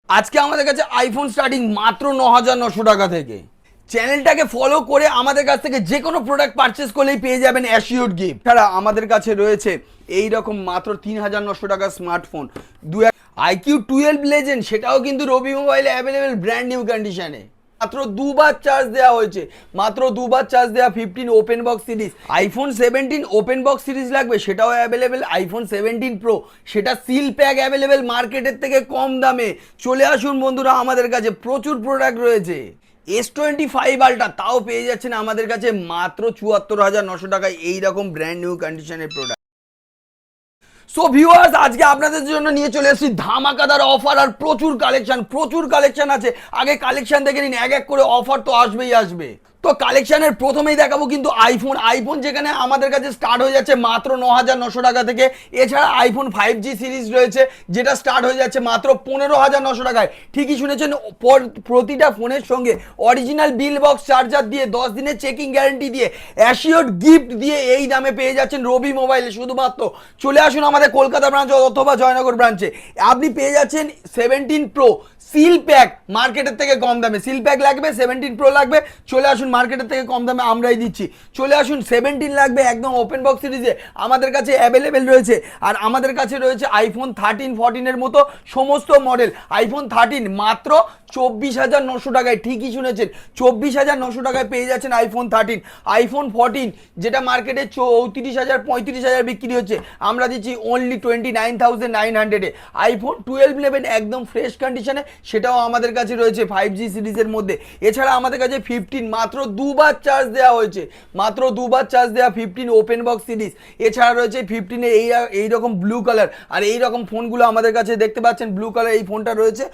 আজকে আমাদের কাছে আইফোন স্টার্টিং মাত্র ৯,৯০০ টাকা থেকে। চ্যানেলটাকে ফলো করে আমাদের কাছ থেকে যে কোনো প্রোডাক্ট পারচেস করলেই পেয়ে যাবেন অ্যাসিওর গিফট। ছাড়া আমাদের কাছে রয়েছে এই রকম মাত্র ৩,৯০০ টাকার স্মার্টফোন iQOO 12 লেজেন্ড, সেটাও কিন্তু রবি মোবাইলে অ্যাভেলেবেল ব্র্যান্ড নিউ কন্ডিশনে। মাত্র দুবার চার্জ দেওয়া হয়েছে, মাত্র দুবার চার্জ দেওয়া 15 open box series. IPhone 17 open box series লাগবে, সেটাও অ্যাভেলেবেল। আইফোন 17 প্রো সেটা সিল প্যাক অ্যাভেলেবেল মার্কেটের থেকে কম দামে। চলে আসুন বন্ধুরা, আমাদের কাছে প্রচুর প্রোডাক্ট রয়েছে। S25 আলট্রা তাও পেয়ে যাচ্ছেন আমাদের কাছে মাত্র ৭৪,৯০০ টাকায় এইরকম ব্র্যান্ড নিউ কন্ডিশনের প্রোডাক্ট। সো ভিউয়ার্স, আজকে আপনাদের জন্য নিয়ে চলে এসেছি ধামাকাদার অফার আর প্রচুর কালেকশন আছে। আগে কালেকশন দেখে নিন, এক এক করে অফার তো আসবেই আসবে। তো কালেকশনের প্রথমেই দেখাবো কিন্তু আইফোন যেখানে আমাদের কাছে স্টার্ট হয়ে যাচ্ছে মাত্র ৯,৯০০ টাকা থেকে। এছাড়া আইফোন 5G সিরিজ রয়েছে, যেটা স্টার্ট হয়ে যাচ্ছে মাত্র 15,৯০০ টাকায়। ঠিকই শুনেছেন, প্রতিটা ফোনের সঙ্গে অরিজিনাল বিল বক্স চার্জার দিয়ে 10 দিনের চেকিং গ্যারেন্টি দিয়ে অ্যাসিওর্ড গিফট দিয়ে এই দামে পেয়ে যাচ্ছেন রবি মোবাইলে। শুধুমাত্র চলে আসুন আমাদের কলকাতা ব্রাঞ্চ অথবা জয়নগর ব্রাঞ্চে। আপনি পেয়ে যাচ্ছেন 17 প্রো সিল প্যাক মার্কেটের থেকে কম দামে। সিল প্যাক লাগবে, 17 প্রো লাগবে, চলে আসুন মার্কেটের থেকে কম দামে আমরাই দিচ্ছি। চলে আসুন, 17 লাগবে একদম ওপেন বক্স সিরিজে আমাদের কাছে অ্যাভেলেবেল রয়েছে। আর আমাদের কাছে রয়েছে আইফোন 13, 14 এর মতো সমস্ত মডেল। আইফোন 13 মাত্র 24,900 টাকায়, ঠিকই শুনেছেন, 24,900 টাকায় পেয়ে যাচ্ছেন আইফোন 13। আইফোন 14 যেটা মার্কেটে 34,000, 35,000 বিক্রি হচ্ছে, আমরা দিচ্ছি অনলি 29,900-এ। আইফোন 12 নেবেন একদম ফ্রেশ কন্ডিশনে, সেটাও আমাদের কাছে রয়েছে 5G সিরিজের মধ্যে। এছাড়া আমাদের কাছে 15 মাত্র দুবার চার্জ দেওয়া হয়েছে, মাত্র দুবার চার্জ দেওয়া 15 ওপেন বক্স সিরিজ। এছাড়া রয়েছে 15 এইরকম ব্লু কালার। আর এই রকম ফোনগুলো আমাদের কাছে দেখতে পাচ্ছেন, ব্লু কালার এই ফোনটা রয়েছে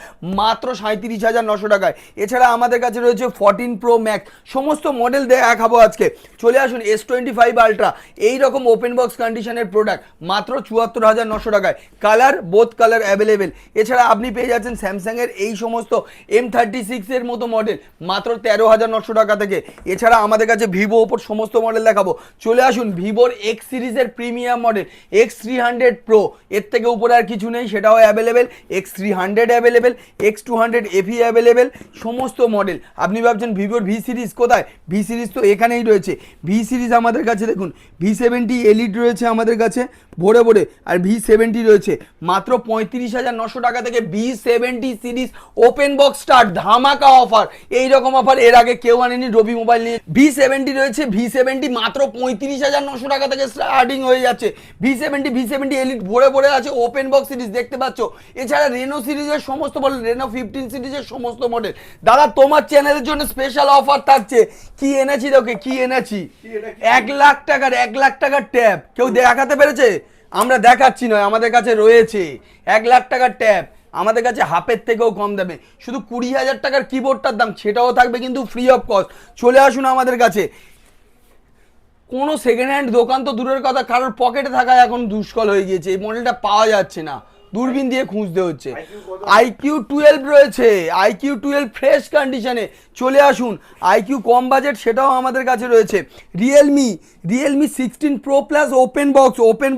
মাত্র 37,900 টাকায়। এছাড়া আমাদের কাছে রয়েছে 14 প্রো ম্যাক্স, সমস্ত মডেল দেখাবো আজকে। চলে আসুন, S25 আলট্রা এইরকম ওপেন বক্স কন্ডিশনের প্রোডাক্ট মাত্র 74,900 টাকায়। Both colour available. এছাড়া আপনি পেয়ে যাচ্ছেন স্যামসাংয়ের এই সমস্ত M36 এর মতো মডেল মাত্র 13,900 টাকা থেকে। এছাড়া আমাদের কাছে ভিভো ওপর সমস্ত মডেল দেখাবো। চলে আসুন, ভিভোর এক্স সিরিজের প্রিমিয়াম মডেল X300 প্রো, এর থেকে উপরে আর কিছু নেই, সেটাও available. X300 available, X200 FE available, সমস্ত মডেল। আপনি ভাবছেন ভিভোর ভি সিরিজ কোথায়? ভি সিরিজ তো এখানেই রয়েছে। ভি সিরিজ আমাদের কাছে দেখুন, V70 এলিট রয়েছে আমাদের কাছে ভরে। আর V70 রয়েছে মাত্র 35,900 টাকা থেকে। V70 series open box start, ধামাকা অফার। এইরকম অফার এর আগে কেউ আনেনি রবি মোবাইল নিয়ে। V70 রয়েছে, V70 মাত্র 35,900 টাকা থেকে স্টার্টিং হয়ে যাচ্ছে। V70 এলিট ভরে আছে, ওপেন বক্স সিরিজ দেখতে পাচ্ছ। এছাড়া রেনো সিরিজের সমস্ত মডেল, রেনো 15 সিরিজের সমস্ত মডেল। দাদা, তোমার চ্যানেলের জন্য স্পেশাল অফার থাকছে। কি এনেছি তোকে, কি এনেছি? 1 লাখ টাকার ট্যাব। কেউ দেখাতে পেরেছে? আমরা দেখাচ্ছি নয়, আমাদের কাছে রয়েছে 1 লাখ টাকার ট্যাব। আমাদের কাছে হাফের থেকেও কম দামে, শুধু 20,000 টাকার কিবোর্ডটার দাম, সেটাও থাকবে কিন্তু ফ্রি অফ কস্ট। চলে আসুন আমাদের কাছে। কোনো সেকেন্ড হ্যান্ড দোকান তো দূরের কথা, কারোর পকেটে থাকা এখন দুষ্কর হয়ে গিয়েছে। এই মডেলটা পাওয়া যাচ্ছে না, দূরবীন দিয়ে খুঁজতে হচ্ছে। iQOO 12 রয়েছে, iQOO 12 ফ্রেশ কন্ডিশনে। চলে আসুন, iQ কম বাজেট, সেটাও আমাদের কাছে রয়েছে। Realme 16 pro plus open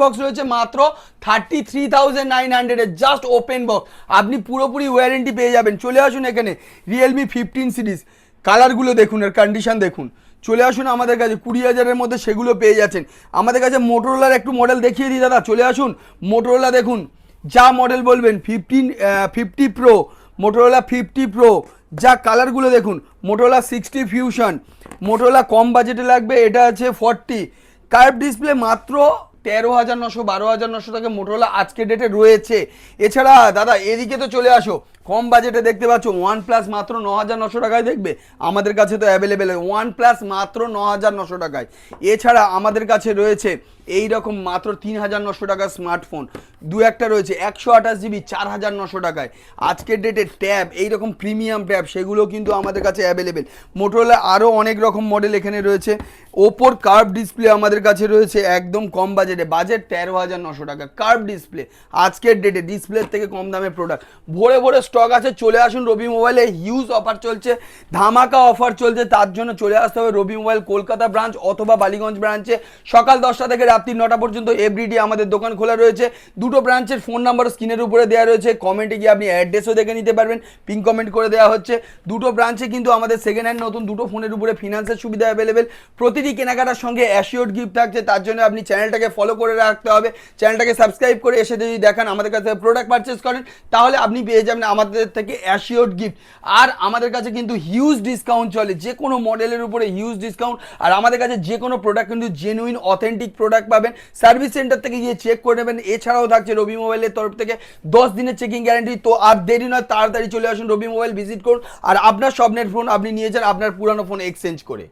box রয়েছে মাত্র 33,900-এ, জাস্ট ওপেন বক্স। আপনি পুরোপুরি ওয়ারেন্টি পেয়ে যাবেন। চলে আসুন এখানে, রিয়েলমি 15 সিরিজ, কালারগুলো দেখুন, এর কন্ডিশন দেখুন। চলে আসুন আমাদের কাছে, 20,000-এর মধ্যে সেগুলো পেয়ে যাচ্ছেন। আমাদের কাছে মোটোরোলার একটু মডেল দেখিয়ে দিই দাদা। চলে আসুন, মোটোরোলা দেখুন, যা মডেল বলবেন। 50 প্রো, মোটোরোলা 50 প্রো, যা কালারগুলো দেখুন। মোটোরোলা 60 ফিউশন, মোটোরোলা কম বাজেটে লাগবে, এটা আছে 40। কার্ভ ডিসপ্লে মাত্র 13,900, 12,900 টাকা মোটোরোলা আজকে ডেটে রয়েছে। এছাড়া দাদা এদিকে তো চলে আসো, কম বাজেটে দেখতে পাচ্ছ OnePlus মাত্র 9,900 টাকায় দেখবে। আমাদের কাছে তো অ্যাভেলেবেল OnePlus মাত্র 9,900 টাকায়। এছাড়া আমাদের কাছে রয়েছে এই রকম মাত্র 3,900 টাকার স্মার্টফোন, দু একটা রয়েছে 128 জিবি 4,900 টাকায়। আজকের ডেটে ট্যাব, এইরকম প্রিমিয়াম ট্যাব, সেগুলো কিন্তু আমাদের কাছে অ্যাভেলেবেল। মোটোরোলা আরও অনেক রকম মডেল এখানে রয়েছে। ওপোর কার্ভ ডিসপ্লে আমাদের কাছে রয়েছে একদম কম বাজেট 13,900 টাকা। কার্ভ ডিসপ্লে আজকের ডেটে ডিসপ্লের থেকে কম দামে প্রোডাক্ট ভরে স্টক আছে, চলে আসুন রবি মোবাইলে। হিউজ অফার চলছে, ধামাকা অফার চলছে, তার জন্য চলে আসতে হবে রবি মোবাইল কলকাতা ব্রাঞ্চ অথবা বালিগঞ্জ ব্রাঞ্চে। সকাল 10টা থেকে রাত্রি 9টা পর্যন্ত এভরিডে আমাদের দোকান খোলা রয়েছে। দুটো ব্রাঞ্চের ফোন নাম্বার স্ক্রিনের উপরে দেওয়া রয়েছে, কমেন্টে গিয়ে আপনি অ্যাড্রেসও দেখে নিতে পারবেন, পিন কমেন্ট করে দেওয়া হচ্ছে। দুটো ব্রাঞ্চে কিন্তু আমাদের সেকেন্ড হ্যান্ড নতুন দুটো ফোনের উপরে ফিনান্সের সুবিধা অ্যাভেলেবেল। প্রতিটি কেনাকাটার সঙ্গে অ্যাসিওর গিফট থাকছে, তার জন্য আপনি চ্যানেলটাকে ফলো করে রাখতে হবে। চ্যানেলটাকে সাবস্ক্রাইব করে এসে যদি দেখান আমাদের কাছে প্রোডাক্ট পারচেস করেন, তাহলে আপনি পেয়ে যাবেন আমাদের থেকে অ্যাসিওর গিফট। আর আমাদের কাছে কিন্তু হিউজ ডিসকাউন্ট চলে, যে কোনো মডেলের উপরে হিউজ ডিসকাউন্ট। আর আমাদের কাছে যে কোনো প্রোডাক্ট কিন্তু জেনুইন অথেন্টিক প্রোডাক্ট পাবেন। সার্ভিস সেন্টার থেকে গিয়ে চেক করে নেবেন। এছাড়াও থাকছে রবি মোবাইলের তরফ থেকে 10 দিনের চেকিং গ্যারান্টি। তো আর দেরি নয়, তাড়াতাড়ি চলে আসুন রবি মোবাইল, ভিজিট করুন আর আপনার স্বপ্নের ফোন আপনি নিয়ে যান আপনার পুরানো ফোন এক্সচেঞ্জ করে।